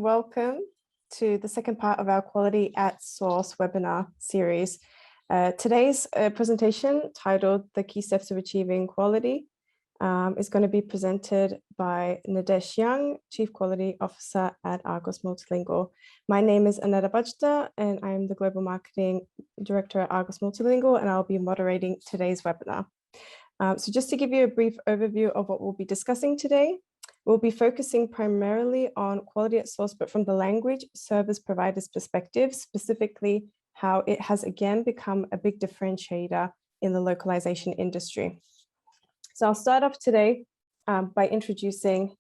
welcome to the second part of our Quality at Source webinar series. Today's presentation, titled The Key Steps of Achieving Quality, is going to be presented by Nadège, Chief Quality Officer at Argos Multilingual. My name is Nadège, and I'm the Global Marketing Director at Argos Multilingual, and I'll be moderating today's webinar. So just to give you a brief overview of what we'll be discussing today, we'll be focusing primarily on quality at source, but from the language service provider's perspective, specifically how it has again become a big differentiator in the localization industry. So I'll start off today by introducing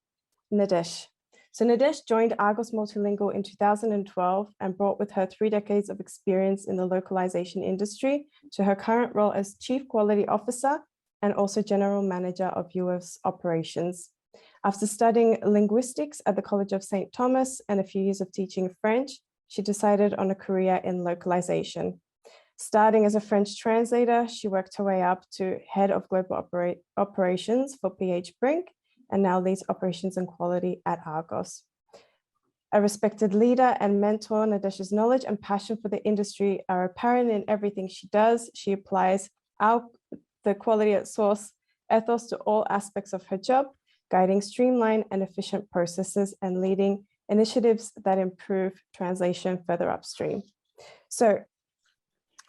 Nadège. So Nadège joined Argos Multilingual in 2012 and brought with her 3 decades of experience in the localization industry to her current role as Chief Quality Officer and also General Manager of US Operations. After studying linguistics at the College of St. Thomas and a few years of teaching French, she decided on a career in localization. Starting as a French translator, she worked her way up to Head of Global Operations for PH Brink and now leads operations and quality at Argos. A respected leader and mentor, Nadège's knowledge and passion for the industry are apparent in everything she does. She applies the quality at source ethos to all aspects of her job, guiding streamlined and efficient processes and leading initiatives that improve translation further upstream. So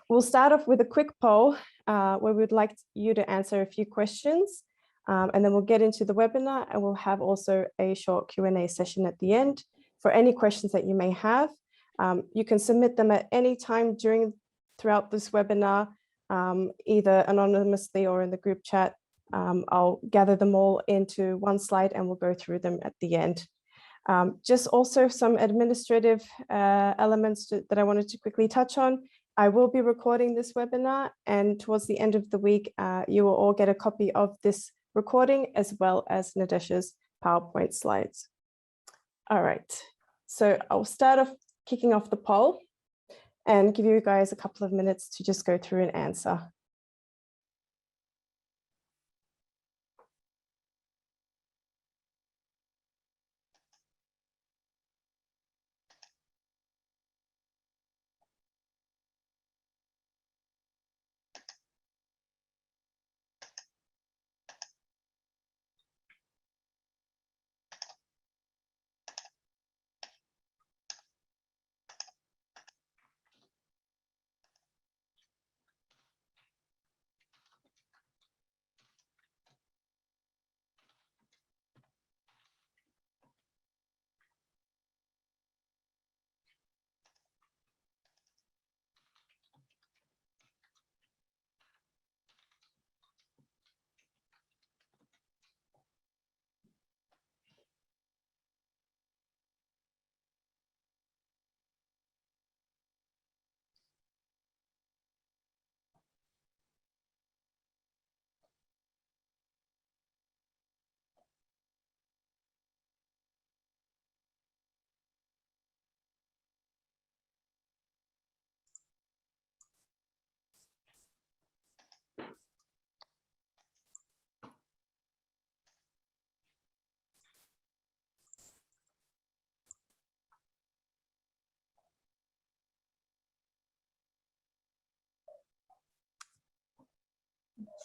we'll start off with a quick poll where we'd like you to answer a few questions, and then we'll get into the webinar, and we'll have also a short Q&A session at the end. For any questions that you may have, you can submit them at any time throughout this webinar, either anonymously or in the group chat. I'll gather them all into one slide and we'll go through them at the end. Just also some administrative elements that I wanted to quickly touch on. I will be recording this webinar, and towards the end of the week, you will all get a copy of this recording as well as Nadège's PowerPoint slides. All right, so I'll start off kicking off the poll and give you guys a couple of minutes to just go through and answer.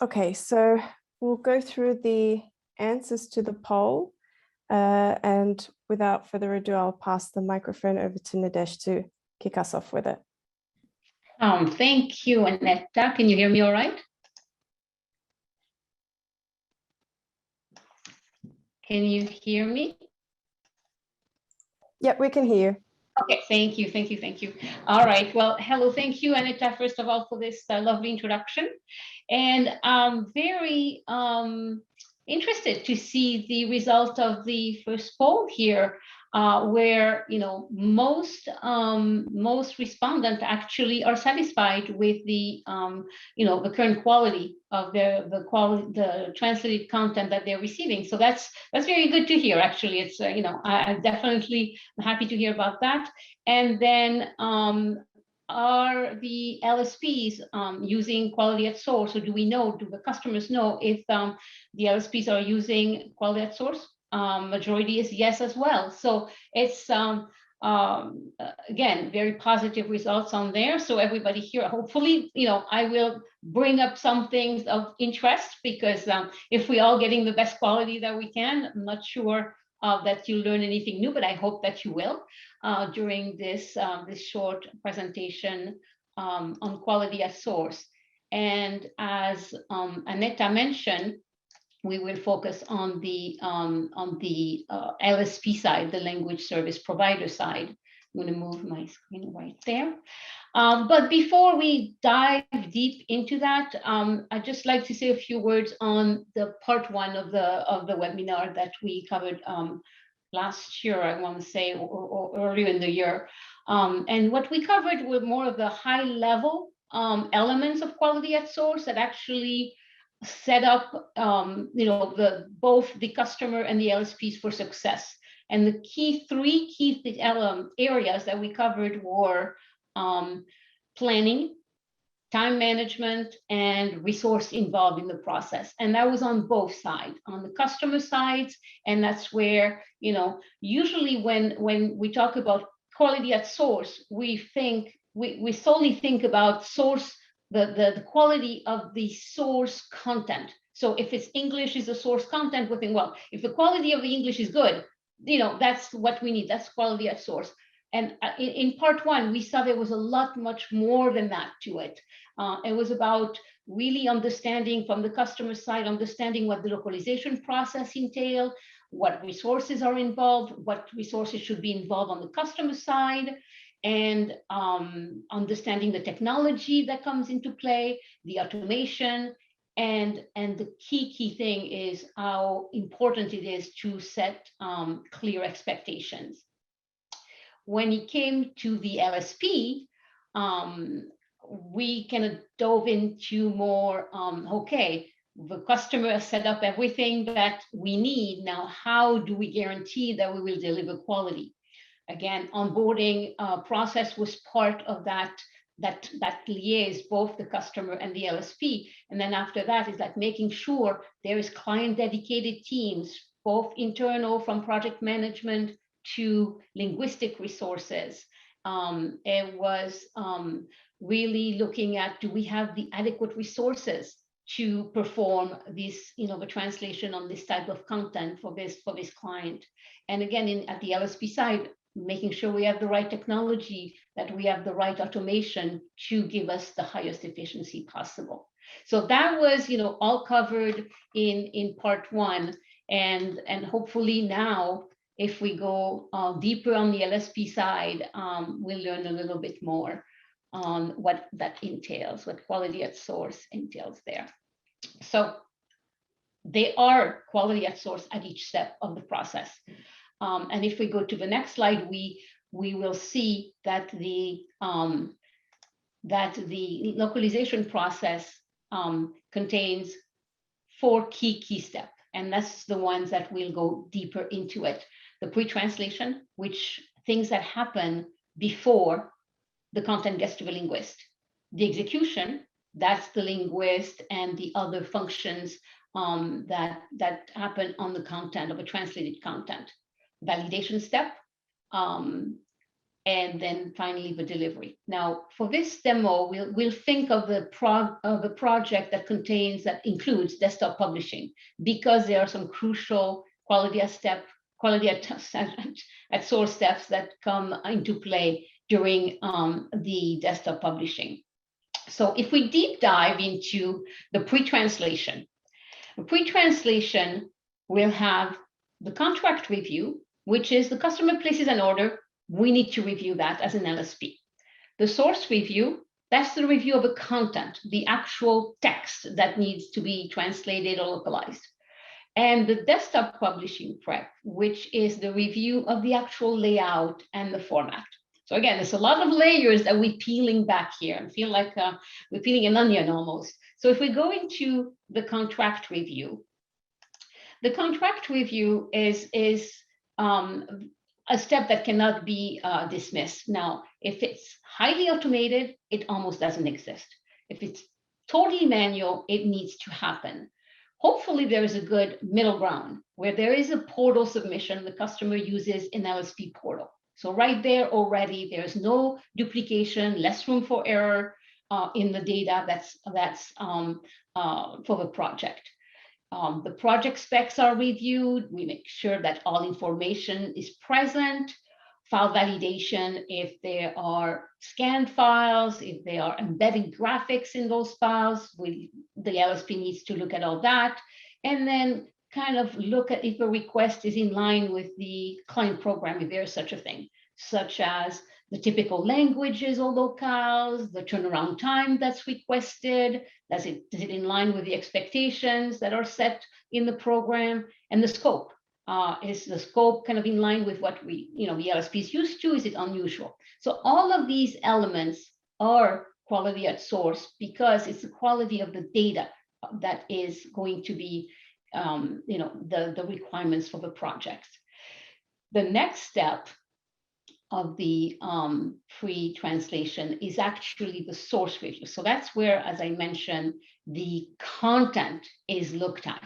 Okay, so we'll go through the answers to the poll, and without further ado, I'll pass the microphone over to Nadège to kick us off with it. Thank you, Annetta. Can you hear me all right? Can you hear me? Yep, we can hear you. Okay, thank you. All right, well, hello, thank you, Annetta, first of all, for this lovely introduction. And I'm very interested to see the result of the first poll here, where most respondents actually are satisfied with the the current quality of the translated content that they're receiving. So that's very good to hear. Actually, it's I definitely am happy to hear about that. And then are the LSPs using quality at source, or do the customers know if the LSPs are using quality at source? majority is yes as well. So it's again, very positive results on there. So everybody here, hopefully, I will bring up some things of interest, because if we all getting the best quality that we can, I'm not sure that you learn anything new, but I hope that you will during this short presentation on quality at source. And as Aneta mentioned, we will focus on the LSP side, the language service provider side. I'm going to move my screen right there. But before we dive deep into that, I'd just like to say a few words on the part one of the webinar that we covered last year, I want to say, or earlier in the year. And what we covered were more of the high level elements of quality at source that actually set up both the customer and the LSPs for success. And the three key areas that we covered were planning, time management, and resource involved in the process. And that was on both sides, on the customer sides. And that's where, usually when we talk about quality at source, we solely think about source, the quality of the source content. So if it's English is the source content, we think, well, if the quality of the English is good, that's what we need. That's quality at source. And in part one, we saw there was a much more than that to it. It was about really understanding from the customer side, understanding what the localization process entails, what resources are involved, what resources should be involved on the customer side, and understanding the technology that comes into play, the automation, and the key thing is how important it is to set clear expectations. When it came to the LSP, we kind of dove into more, okay, the customer has set up everything that we need. Now, how do we guarantee that we will deliver quality? Again, onboarding process was part of that liaise both the customer and the LSP. And then after that is like making sure there is client dedicated teams, both internal from project management to linguistic resources. It was really looking at, do we have the adequate resources to perform this, the translation on this type of content for this client? And again, at the LSP side, making sure we have the right technology, that we have the right automation to give us the highest efficiency possible. So that was, all covered in part one. And hopefully now, if we go deeper on the LSP side, we'll learn a little bit more on what that entails, what quality at source entails there. So they are quality at source at each step of the process. And if we go to the next slide, we will see that the localization process contains 4 key steps, and that's the ones that will go deeper into it. The pre-translation, which things that happen before the content gets to the linguist. The execution, that's the linguist and the other functions that happen on the content of a translated content. Validation step, and then finally the delivery. Now, for this demo, we'll think of the project that includes desktop publishing, because there are some crucial quality at source steps that come into play during the desktop publishing. So if we deep dive into the pre-translation, will have the contract review, which is the customer places an order, we need to review that as an LSP. The source review, that's the review of the content, the actual text that needs to be translated or localized. And the desktop publishing prep, which is the review of the actual layout and the format. So again, there's a lot of layers that we're peeling back here. I feel like we're peeling an onion almost. So if we go into the contract review, the contract review is a step that cannot be dismissed. Now, if it's highly automated, it almost doesn't exist. If it's totally manual, it needs to happen. hopefully there is a good middle ground where there is a portal submission the customer uses an LSP portal. So right there already, there's no duplication, less room for error in the data that's for the project. The project specs are reviewed. We make sure that all information is present. File validation, if there are scanned files, if there are embedded graphics in those files, the LSP needs to look at all that. And then kind of look at if a request is in line with the client program, if there's such a thing, such as the typical languages or locales, the turnaround time that's requested, is it in line with the expectations that are set in the program, and the scope. Is the scope kind of in line with what the LSP is used to? Is it unusual? So all of these elements are quality at source because it's the quality of the data that is going to be the requirements for the project. The next step of the pre-translation is actually the source review. So that's where, as I mentioned, the content is looked at.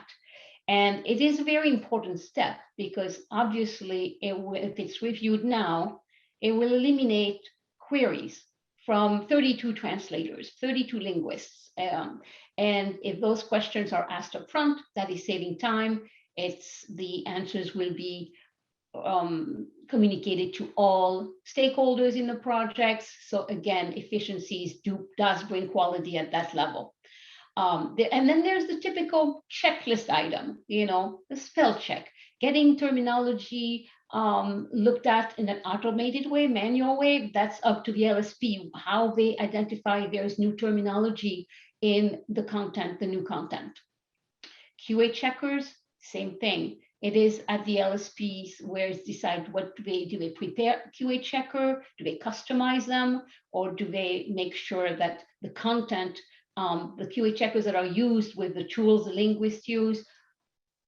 And it is a very important step because obviously if it's reviewed now, it will eliminate queries from 32 translators, 32 linguists. And if those questions are asked up front, that is saving time. The answers will be communicated to all stakeholders in the projects. So again, efficiencies does bring quality at that level. And then there's the typical checklist item, the spell check, getting terminology looked at in an automated way, manual way. That's up to the LSP, how they identify there's new terminology in the content, the new content. QA checkers, same thing. It is at the LSPs where it's decided what do they prepare QA checker? Do they customize them? Or do they make sure that the content, the QA checkers that are used with the tools the linguists use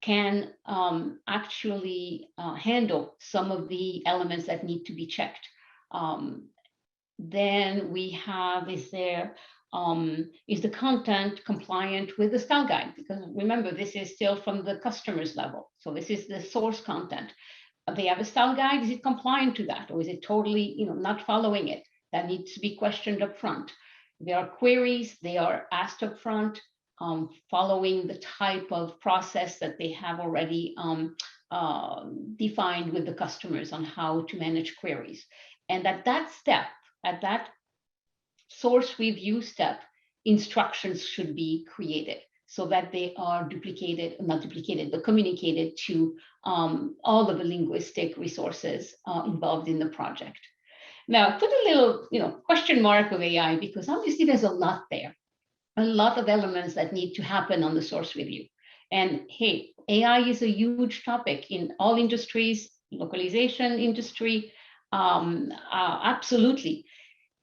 can actually handle some of the elements that need to be checked. Then we have, is the content compliant with the style guide? Because remember, this is still from the customer's level. So this is the source content. They have a style guide. Is it compliant to that? Or is it totally, not following it? That needs to be questioned up front. There are queries, they are asked up front, following the type of process that they have already defined with the customers on how to manage queries. And at that step, at that source review step, instructions should be created so that they are not duplicated, but communicated to all of the linguistic resources involved in the project. Now, put a little, question mark of AI, because obviously there's a lot there, a lot of elements that need to happen on the source review. And hey, AI is a huge topic in all industries, localization industry, absolutely.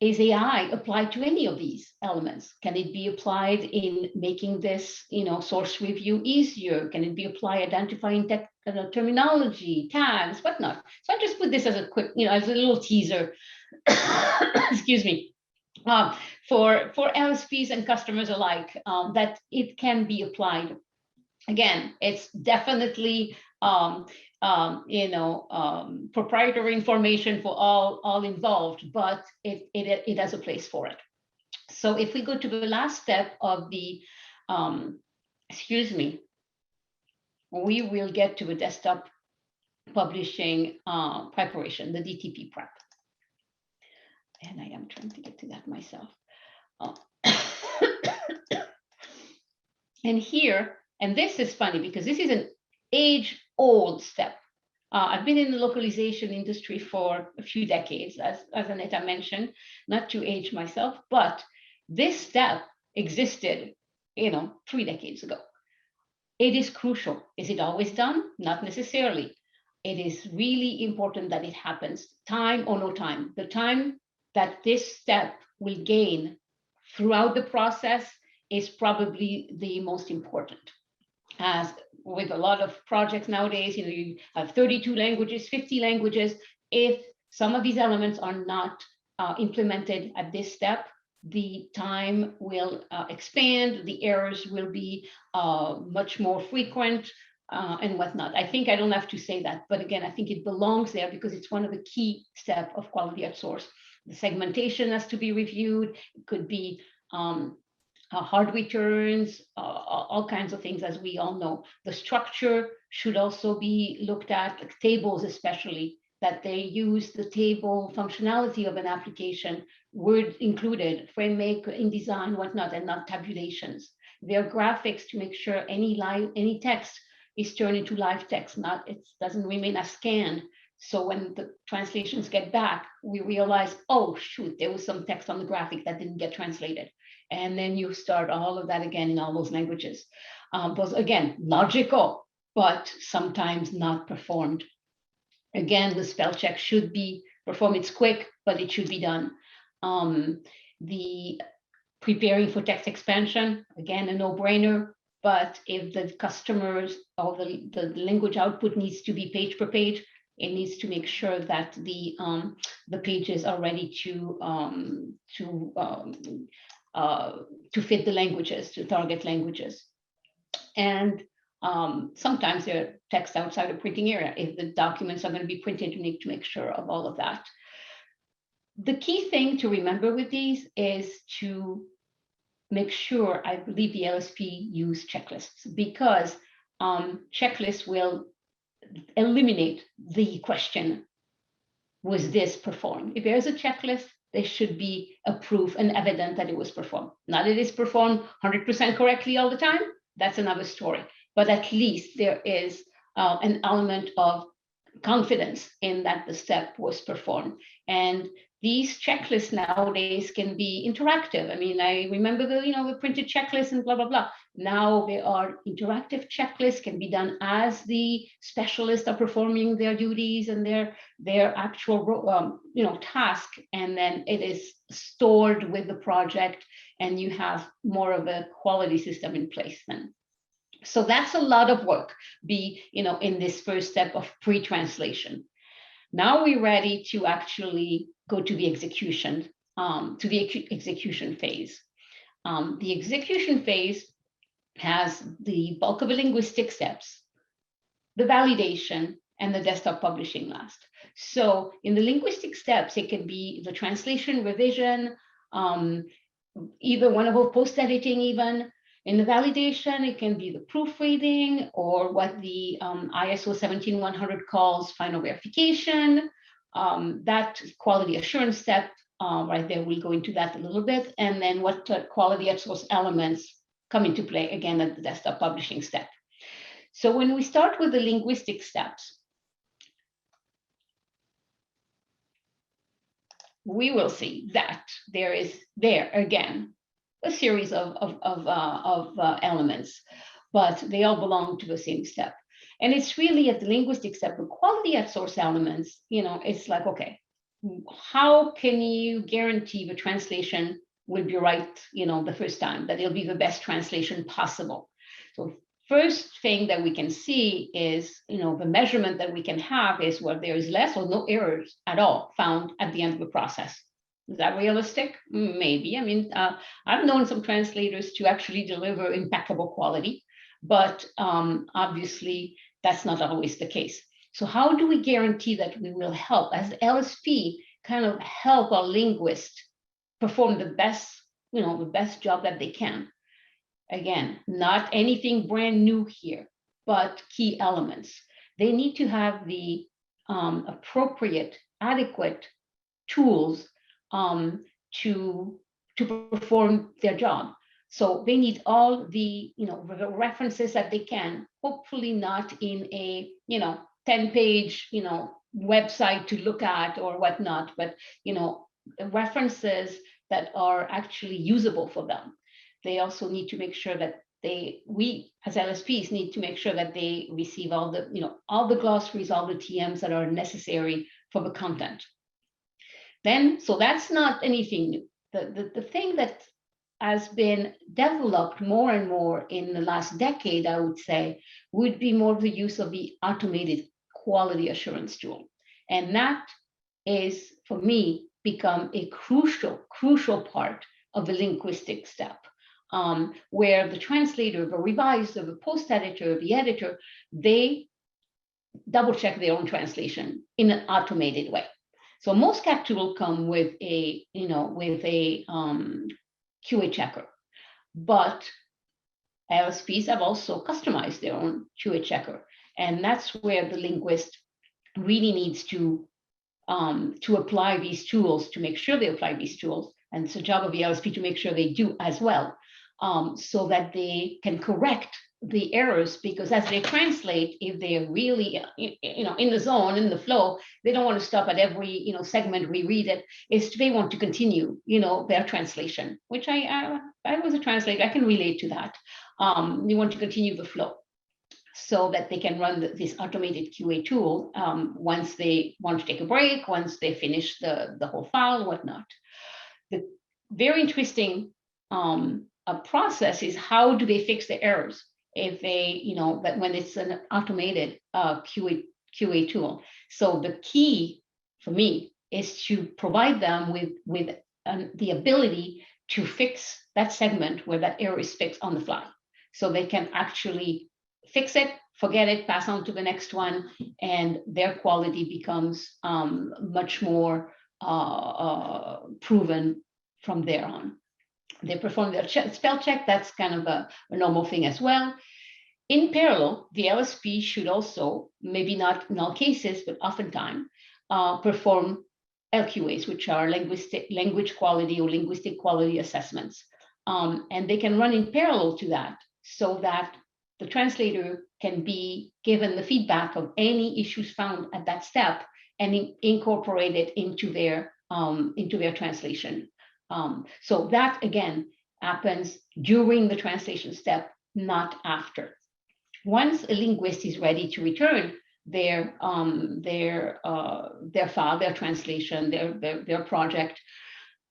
Is AI applied to any of these elements? Can it be applied in making this, source review easier? Can it be applied identifying terminology, tags, whatnot? So I just put this as a quick, as a little teaser, excuse me, for LSPs and customers alike, that it can be applied. Again, it's definitely proprietary information for all involved, but it has a place for it. So if we go to the last step of the, we will get to a desktop publishing preparation, the DTP prep. And I am trying to get to that myself. And here, and this is funny because this is an age-old step. I've been in the localization industry for a few decades, as Aneta mentioned, not to age myself, but this step existed, 3 decades ago. It is crucial. Is it always done? Not necessarily. It is really important that it happens, time or no time. The time that this step will gain throughout the process is probably the most important. As with a lot of projects nowadays, you have 32 languages, 50 languages. If some of these elements are not implemented at this step, the time will expand, the errors will be much more frequent, and whatnot. I think I don't have to say that, but again, I think it belongs there because it's one of the key steps of quality at source. The segmentation has to be reviewed. It could be hard returns, all kinds of things, as we all know. The structure should also be looked at, like tables especially, that they use the table functionality of an application, word included, frame make, InDesign, whatnot, and not tabulations. There are graphics to make sure any text is turned into live text, not it doesn't remain as scanned. So when the translations get back, we realize, oh shoot, there was some text on the graphic that didn't get translated. And then you start all of that again in all those languages. Those, again, logical, but sometimes not performed. Again, the spell check should be performed. It's quick, but it should be done. The preparing for text expansion, again, a no-brainer. But if the customers or the language output needs to be page per page, it needs to make sure that the pages are ready to fit the languages, to target languages. And sometimes there are text outside of printing area. If the documents are going to be printed, you need to make sure of all of that. The key thing to remember with these is to make sure, I believe the LSP use checklists, because checklists will eliminate the question, was this performed? If there's a checklist, there should be a proof and evidence that it was performed. Not that it is performed 100% correctly all the time, that's another story. But at least there is an element of confidence in that the step was performed. And these checklists nowadays can be interactive. I mean, I remember the printed checklist and blah, blah, blah. Now there are interactive checklists, can be done as the specialists are performing their duties and their actual task. And then it is stored with the project and you have more of a quality system in place then. So that's a lot of work in this first step of pre-translation. Now we're ready to actually go to the execution, execution phase. The execution phase has the bulk of the linguistic steps, the validation, and the desktop publishing last. So in the linguistic steps, it can be the translation, revision, either one of those post-editing even. In the validation, it can be the proofreading or what the ISO 17100 calls final verification. That quality assurance step, right there, we'll go into that a little bit. And then what quality at source elements come into play, again, at the desktop publishing step. So when we start with the linguistic steps, we will see that there is again, a series of elements, but they all belong to the same step. And it's really at the linguistic step, the quality at source elements, it's like, okay, how can you guarantee the translation will be right, the first time, that it'll be the best translation possible? So first thing that we can see is, the measurement that we can have is where there is less or no errors at all found at the end of the process. Is that realistic? Maybe. I mean, I've known some translators to actually deliver impeccable quality, but obviously that's not always the case. So how do we guarantee that we will help, as LSP, kind of help our linguists perform the best, the best job that they can? Again, not anything brand new here, but key elements. They need to have the appropriate, adequate tools to perform their job. So they need all the references that they can, hopefully not in a 10-page website to look at or whatnot, but references that are actually usable for them. They also need to make sure that we as LSPs need to make sure that they receive all the glossaries, all the TMs that are necessary for the content. Then, so that's not anything new. The thing that has been developed more and more in the last decade, I would say, would be more of the use of the automated quality assurance tool. And that is, for me, become a crucial part of the linguistic step, where the translator, the reviser, the post-editor, the editor, they double check their own translation in an automated way. So most CAT tools come with a, QA checker, but LSPs have also customized their own QA checker, and that's where the linguist really needs to apply these tools, to make sure they apply these tools, and it's the job of the LSP to make sure they do as well, so that they can correct the errors, because as they translate, if they're really in the zone, in the flow, they don't want to stop at every segment reread it. They want to continue their translation, which I was a translator, I can relate to that. They want to continue the flow so that they can run this automated QA tool once they want to take a break, once they finish the whole file, whatnot. The very interesting process is, how do they fix the errors if they, that when it's an automated QA tool. So the key for me is to provide them with the ability to fix that segment where that error is fixed on the fly, so they can actually fix it, forget it, pass on to the next one, and their quality becomes much more proven from there on. They perform their spell check, that's kind of a normal thing as well. In parallel, the LSP should also, maybe not in all cases, but oftentimes, perform LQAs, which are language quality or linguistic quality assessments. And they can run in parallel to that, so that the translator can be given the feedback of any issues found at that step and incorporate it into their translation. So that again happens during the translation step, not after. Once a linguist is ready to return their file, their translation, their project,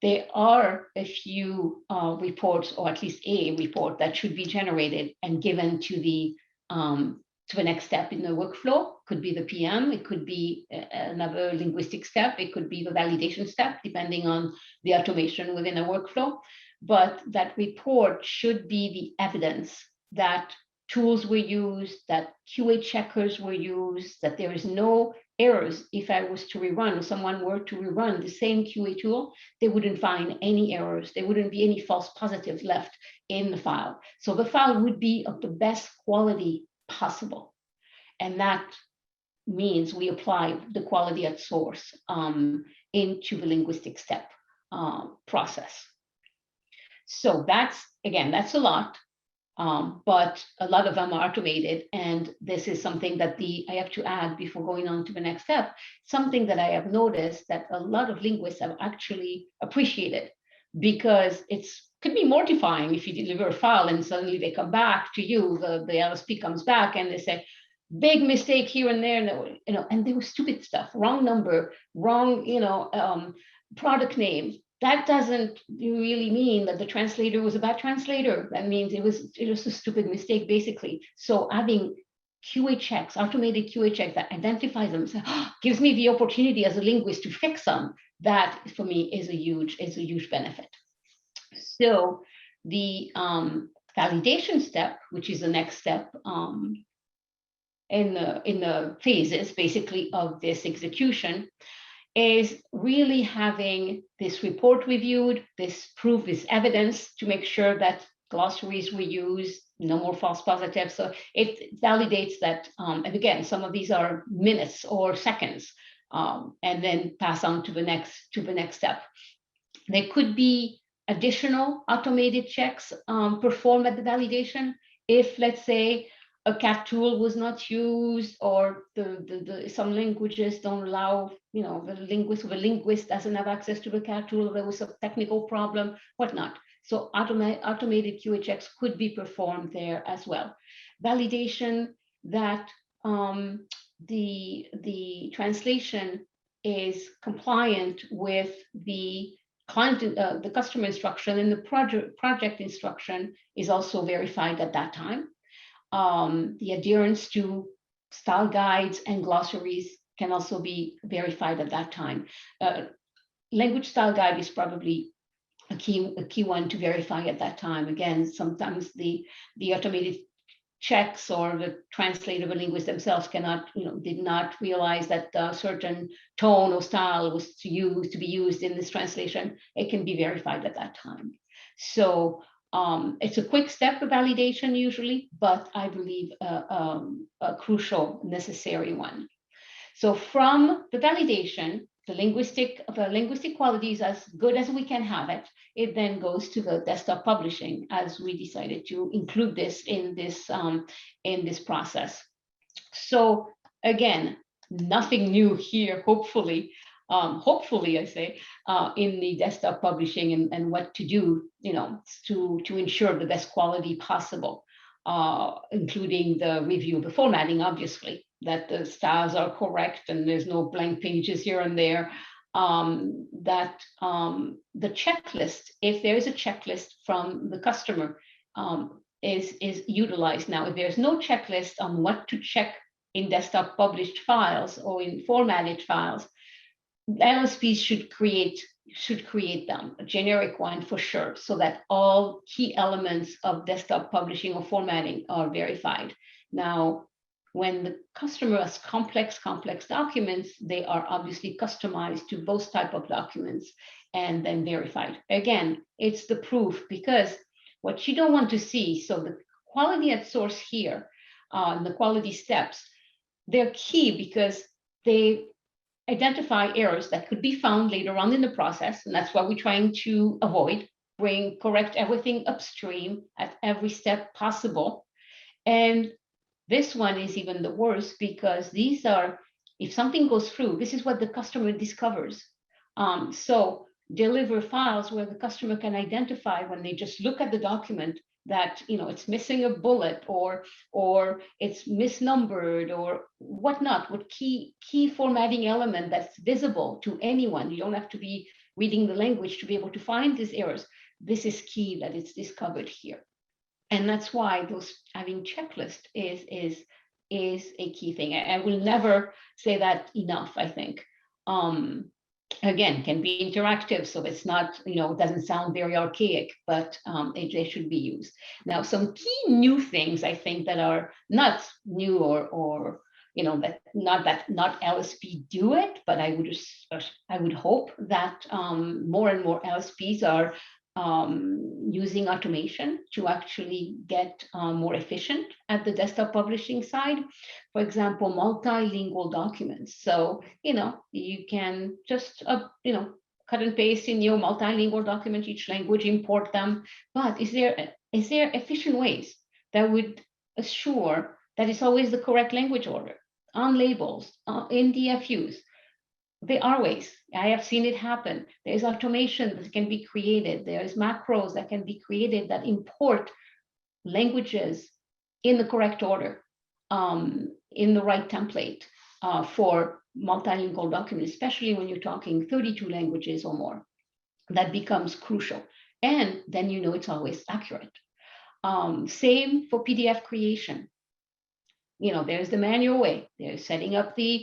there are a few reports, or at least a report, that should be generated and given to the next step in the workflow. Could be the PM, it could be another linguistic step, it could be the validation step, depending on the automation within a workflow. But that report should be the evidence that tools were used, that QA checkers were used, that there is no errors. If I was to rerun, or someone were to rerun the same QA tool, they wouldn't find any errors. There wouldn't be any false positives left in the file. So the file would be of the best quality possible. And that means we apply the quality at source into the linguistic step process. So that's a lot. But a lot of them are automated, and this is something that I have to add before going on to the next step, something that I have noticed that a lot of linguists have actually appreciated, because it could be mortifying if you deliver a file and suddenly they come back to you, the LSP comes back and they say, big mistake here and there, and there was stupid stuff, wrong number, wrong, product name. That doesn't really mean that the translator was a bad translator. That means it was a stupid mistake, basically. So having QA checks, automated QA checks that identify them, gives me the opportunity as a linguist to fix them. That for me is a huge benefit. So the validation step, which is the next step in the phases basically of this execution, is really having this report reviewed, this proof, this evidence, to make sure that glossaries were used, no more false positives. So it validates that, and again, some of these are minutes or seconds, and then pass on to the next step. There could be additional automated checks performed at the validation. If, let's say, a CAT tool was not used, or some languages don't allow, the linguist doesn't have access to the CAT tool, there was a technical problem, whatnot. So automated QA checks could be performed there as well. Validation that the translation is compliant with the client, the customer instruction, and the project instruction is also verified at that time. The adherence to style guides and glossaries can also be verified at that time. Language style guide is probably a key one to verify at that time. Again, sometimes the automated checks or the translator linguists themselves did not realize that a certain tone or style was to be used in this translation. It can be verified at that time. So it's a quick step of validation usually, but I believe a crucial, necessary one. So from the validation, the linguistic quality is as good as we can have it. It then goes to the desktop publishing, as we decided to include this in this process. So again, nothing new here, hopefully. Hopefully, I say, in the desktop publishing and what to do, to ensure the best quality possible, including the review of the formatting, obviously, that the styles are correct and there's no blank pages here and there. That the checklist, if there is a checklist from the customer, is utilized. Now, if there's no checklist on what to check in desktop published files or in formatted files, LSPs should create them, a generic one for sure, so that all key elements of desktop publishing or formatting are verified. Now, when the customer has complex documents, they are obviously customized to those type of documents and then verified. Again, it's the proof, because what you don't want to see, so the quality at source here, the quality steps, they're key because they identify errors that could be found later on in the process, and that's what we're trying to avoid, correct everything upstream at every step possible. And this one is even the worst, because these are, if something goes through, this is what the customer discovers. So deliver files where the customer can identify when they just look at the document that it's missing a bullet or it's misnumbered or whatnot, what key formatting element that's visible to anyone. You don't have to be reading the language to be able to find these errors. This is key that it's discovered here. And that's why having checklist is a key thing. I will never say that enough, I think. Again, can be interactive, so it's not, it doesn't sound very archaic, but they should be used. Now, some key new things, I think, that are not new or that not LSP do it, but I would hope that more and more LSPs are using automation to actually get more efficient at the desktop publishing side. For example, multilingual documents. So, you can just, cut and paste in your multilingual document, each language, import them. But is there efficient ways that would assure that it's always the correct language order on labels, in DFUs? There are ways. I have seen it happen. There's automation that can be created. There's macros that can be created that import languages in the correct order, in the right template for multilingual documents, especially when you're talking 32 languages or more. That becomes crucial. And then it's always accurate. Same for PDF creation. There's the manual way. There's selecting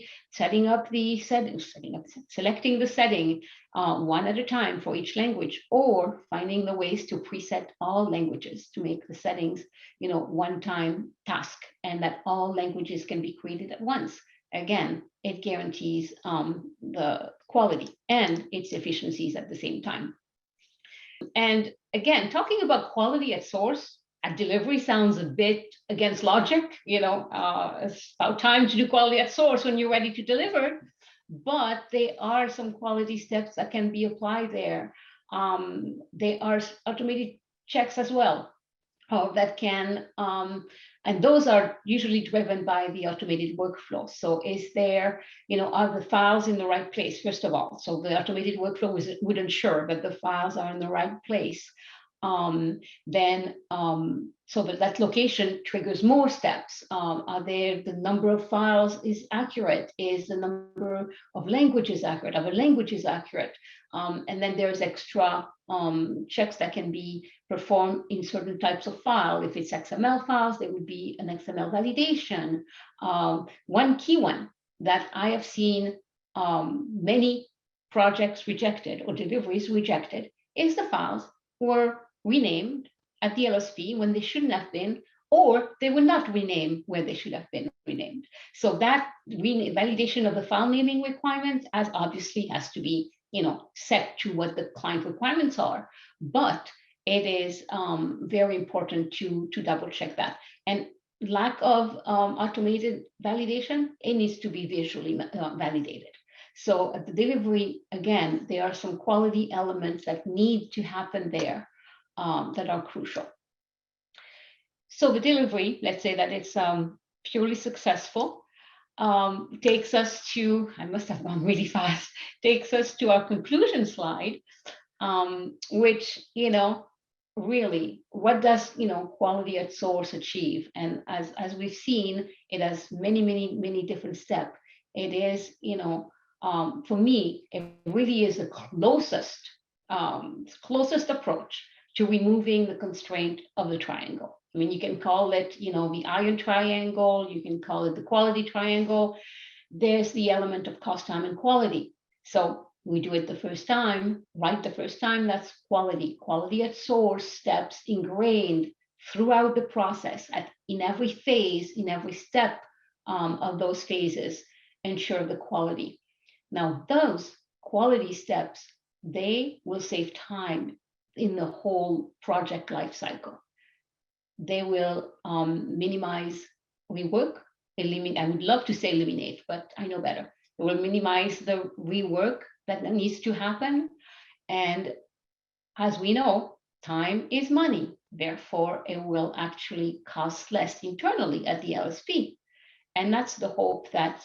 the setting one at a time for each language, or finding the ways to preset all languages to make the settings, one-time task, and that all languages can be created at once. Again, it guarantees the quality and its efficiencies at the same time. And again, talking about quality at source, at delivery sounds a bit against logic, it's about time to do quality at source when you're ready to deliver, but there are some quality steps that can be applied there. There are automated checks as well that can, and those are usually driven by the automated workflow. So is there, are the files in the right place, first of all? So the automated workflow would ensure that the files are in the right place. So that location triggers more steps. Are there, the number of files is accurate? Is the number of languages accurate? Are the languages accurate? And then there's extra checks that can be performed in certain types of file. If it's XML files, there would be an XML validation. One key one that I have seen many projects rejected or deliveries rejected is the files were renamed at the LSP when they shouldn't have been, or they were not renamed where they should have been renamed. So that validation of the file naming requirements obviously has to be, set to what the client requirements are, but it is very important to double check that. And lack of automated validation, it needs to be visually validated. So at the delivery, again, there are some quality elements that need to happen there that are crucial. So the delivery, let's say that it's purely successful, takes us to, I must have gone really fast, takes us to our conclusion slide, which, really, what does, quality at source achieve? And as we've seen, it has many, many, many different steps. It is, for me, it really is the closest approach to removing the constraint of the triangle. I mean, you can call it, the iron triangle, you can call it the quality triangle. There's the element of cost, time, and quality. So we do it the first time, right the first time, that's quality. Quality at source steps ingrained throughout the process, in every phase, in every step of those phases, ensure the quality. Now, those quality steps, they will save time in the whole project life cycle. They will minimize rework, I would love to say eliminate, but I know better. It will minimize the rework that needs to happen. And as we know, time is money. Therefore, it will actually cost less internally at the LSP. And that's the hope that,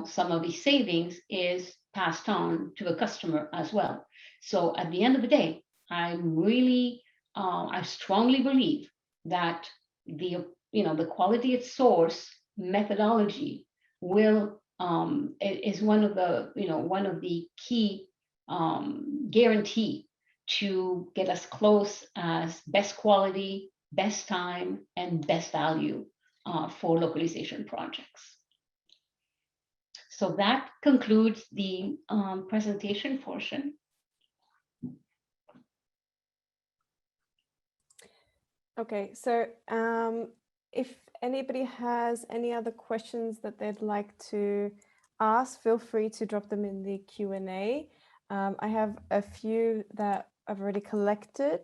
some of these savings is passed on to the customer as well. So at the end of the day, I strongly believe that the quality at source methodology is one of the key guarantee to get us close as best quality, best time, and best value for localization projects. So that concludes the presentation portion. Okay, so if anybody has any other questions that they'd like to ask, feel free to drop them in the Q&A. I have a few that I've already collected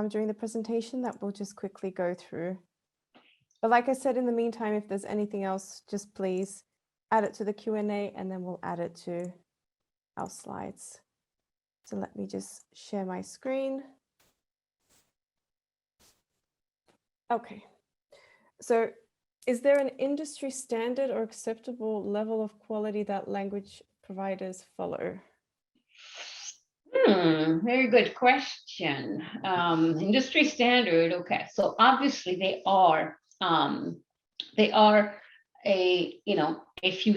during the presentation that we'll just quickly go through. But like I said, in the meantime, if there's anything else, just please add it to the Q&A and then we'll add it to our slides. So let me just share my screen. Okay, so is there an industry standard or acceptable level of quality that language providers follow? Very good question. Industry standard, okay. So obviously they are a few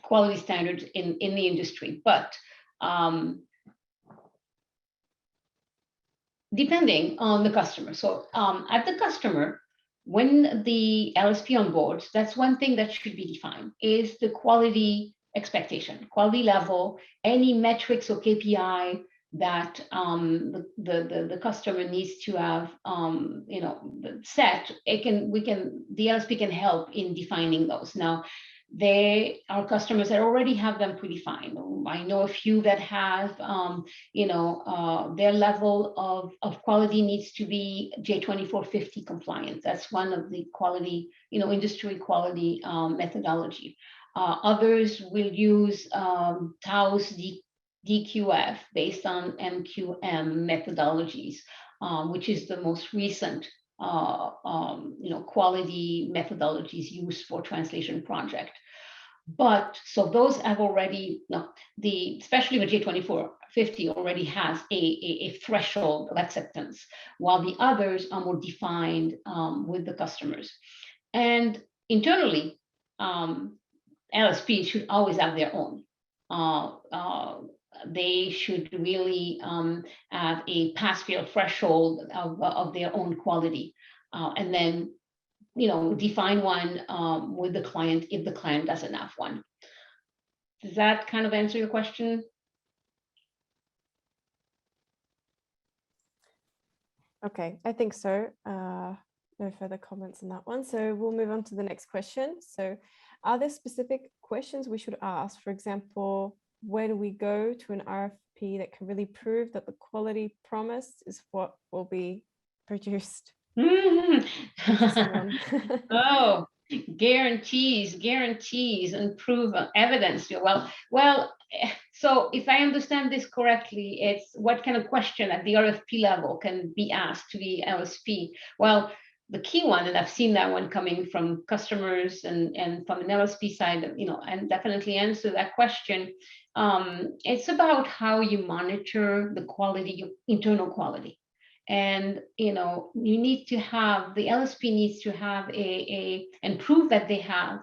quality standards in the industry, but depending on the customer. So at the customer, when the LSP onboards, that's one thing that should be defined, is the quality expectation, quality level, any metrics or KPI that the customer needs to have set. The LSP can help in defining those. Now, there are customers that already have them predefined. I know a few that have, their level of quality needs to be J2450 compliant. That's one of the quality, industry quality methodology. Others will use TAO's DQF based on MQM methodologies, which is the most recent quality methodologies used for translation project. But so those have already, especially the J2450 already has a threshold of acceptance, while the others are more defined with the customers. And internally, LSP should always have their own. They should really have a pass-fail threshold of their own quality, and then define one with the client if the client doesn't have one. Does that kind of answer your question? Okay, I think so. No further comments on that one. So we'll move on to the next question. So are there specific questions we should ask? For example, where do we go to an RFP that can really prove that the quality promised is what will be produced? Interesting one. Oh, guarantees, and prove evidence. So if I understand this correctly, it's what kind of question at the RFP level can be asked to the LSP? Well, the key one, and I've seen that one coming from customers and from an LSP side, and definitely answer that question. It's about how you monitor the quality, your internal quality. And you need to have, the LSP needs to have and prove that they have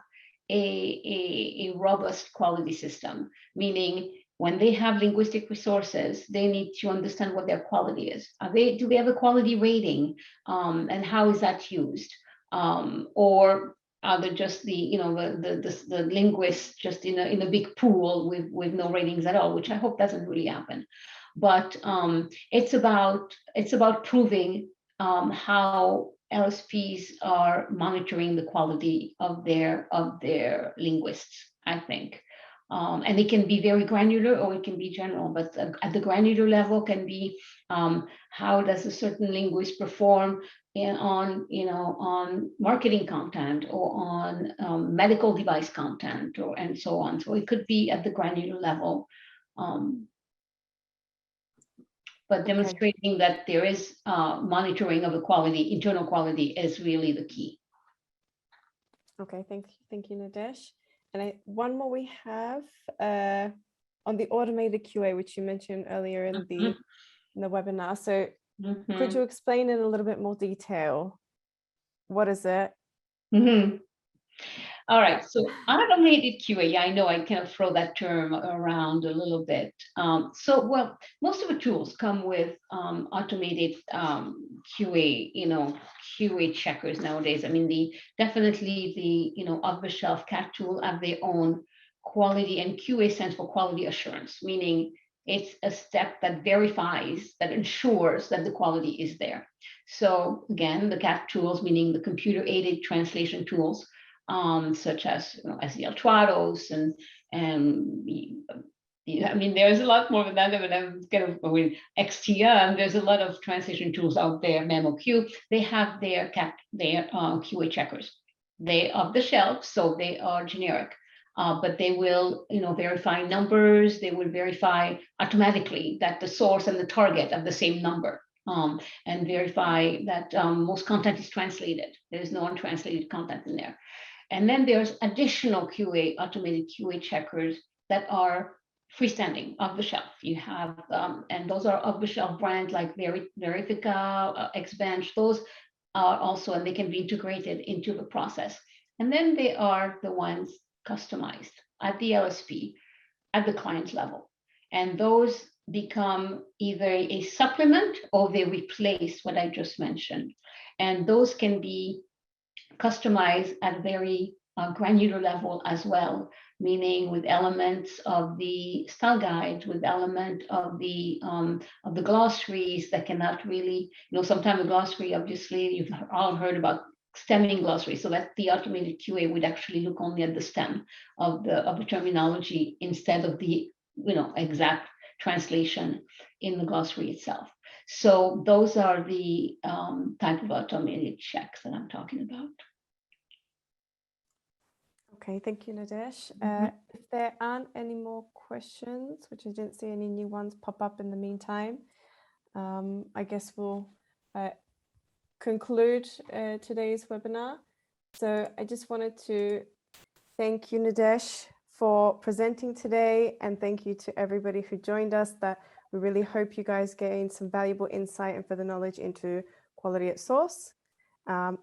a robust quality system, meaning when they have linguistic resources, they need to understand what their quality is. Do they have a quality rating, and how is that used? Or are they just the linguists just in a big pool with no ratings at all, which I hope doesn't really happen. But it's about proving how LSPs are monitoring the quality of their linguists, I think. And it can be very granular or it can be general, but at the granular level can be how does a certain linguist perform on marketing content or on medical device content and so on. So it could be at the granular level. But demonstrating that there is monitoring of the quality, internal quality, is really the key. Okay, thank you, Nadège. And one more we have on the automated QA, which you mentioned earlier in the webinar. So could you explain in a little bit more detail? What is it? All right, so automated QA, I know I kind of throw that term around a little bit. Well, most of the tools come with automated QA, QA checkers nowadays. I mean, definitely the off-the-shelf CAT tool have their own quality, and QA stands for quality assurance, meaning it's a step that verifies, that ensures that the quality is there. So again, the CAT tools, meaning the computer-aided translation tools, such as SEL Trados and I mean, there's a lot more than that. I mean, I'm kind of with XTR, and there's a lot of translation tools out there. MemoQ, they have their QA checkers. They off the shelf, so they are generic, but they will verify numbers. They will verify automatically that the source and the target have the same number. And verify that most content is translated. There's no untranslated content in there. And then there's additional QA, automated QA checkers that are freestanding, off the shelf. You have, and those are off the shelf brands like Verifica, Xbench. Those are also, and they can be integrated into the process. And then they are the ones customized at the LSP, at the client level. And those become either a supplement or they replace what I just mentioned. And those can be customized at a very granular level as well, meaning with elements of the style guides, with element of the glossaries that cannot really, sometimes the glossary, obviously, you've all heard about stemming glossary, so that the automated QA would actually look only at the stem of the terminology instead of the exact translation in the glossary itself. So those are the type of automated checks that I'm talking about. Okay, thank you, Nadège. If there aren't any more questions, which I didn't see any new ones pop up in the meantime, I guess we'll conclude today's webinar. So I just wanted to thank you, Nadège, for presenting today, and thank you to everybody who joined us. That we really hope you guys gained some valuable insight and further knowledge into quality at source.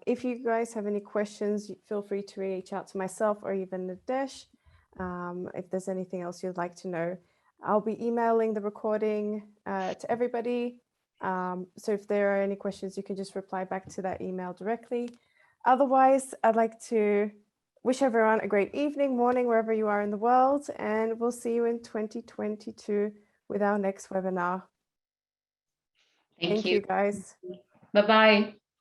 If you guys have any questions, feel free to reach out to myself or even Nadège. If there's anything else you'd like to know, I'll be emailing the recording to everybody. So if there are any questions, you can just reply back to that email directly. Otherwise, I'd like to wish everyone a great evening, morning, wherever you are in the world, and we'll see you in 2022 with our next webinar. Thank you, guys. Bye-bye.